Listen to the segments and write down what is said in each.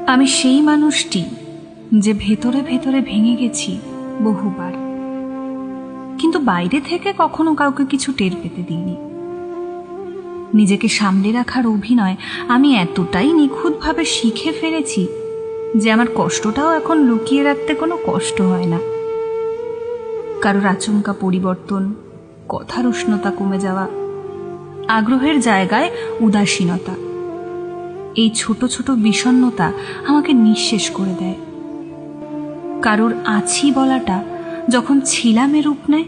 আমি সেই মানুষটি যে ভেতরে ভেতরে ভেঙে গেছি বহুবার, কিন্তু বাইরে থেকে কখনো কাউকে কিছু টের পেতে দিইনি। নিজেকে সামলে রাখার অভিনয় আমি এতটাই নিখুঁতভাবে শিখে ফেলেছি যে আমার কষ্টটাও এখন লুকিয়ে রাখতে কোনো কষ্ট হয় না। কারোর আচমকা পরিবর্তন, কথার উষ্ণতা কমে যাওয়া, আগ্রহের জায়গায় উদাসীনতা, এই ছোট ছোট বিষণ্ণতা আমাকে নিঃশেষ করে দেয়। কারোর আছি বলাটা যখন ছিলামে রূপ নেয়,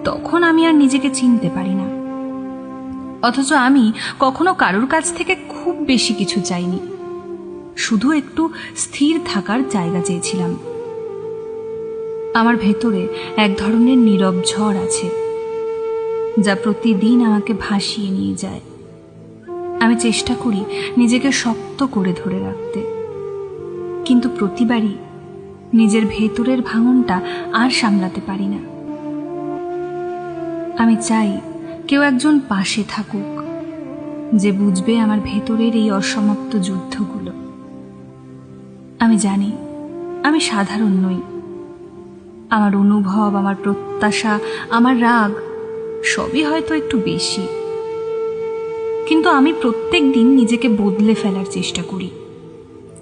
তখন আমি আর নিজেকে চিনতে পারি না। অথচ আমি কখনো কারোর কাছ থেকে খুব বেশি কিছু চাইনি, শুধু একটু স্থির থাকার জায়গা চেয়েছিলাম। আমার ভেতরে এক ধরনের নীরব ঝড় আছে, যা প্রতিদিন আমাকে ভাসিয়ে নিয়ে যায়। আমি চেষ্টা করি নিজেকে শক্ত করে ধরে রাখতে, কিন্তু প্রতিবারই নিজের ভেতরের ভাঙনটা আর সামলাতে পারি না। আমি চাই কেউ একজন পাশে থাকুক, যে বুঝবে আমার ভেতরের এই অসমাপ্ত যুদ্ধগুলো। আমি জানি আমি সাধারণ নই। আমার অনুভব, আমার প্রত্যাশা, আমার রাগ সবই হয়তো একটু বেশি, কিন্তু আমি প্রত্যেক দিন নিজেকে বদলে ফেলার চেষ্টা করি,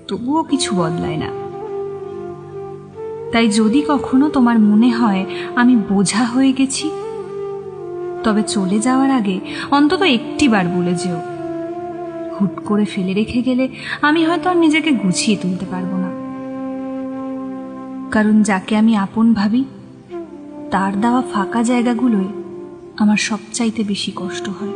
তবুও কিছু বদলায় না। তাই যদি কখনো তোমার মনে হয় আমি বোঝা হয়ে গেছি, তবে চলে যাওয়ার আগে অন্তত একটি বার বলে যেও। হুট করে ফেলে রেখে গেলে আমি হয়তো আর নিজেকে গুছিয়ে তুলতে পারবো না। কারণ যাকে আমি আপন ভাবি, তার দেওয়া ফাঁকা জায়গাগুলোয় আমার সবচাইতে বেশি কষ্ট হয়।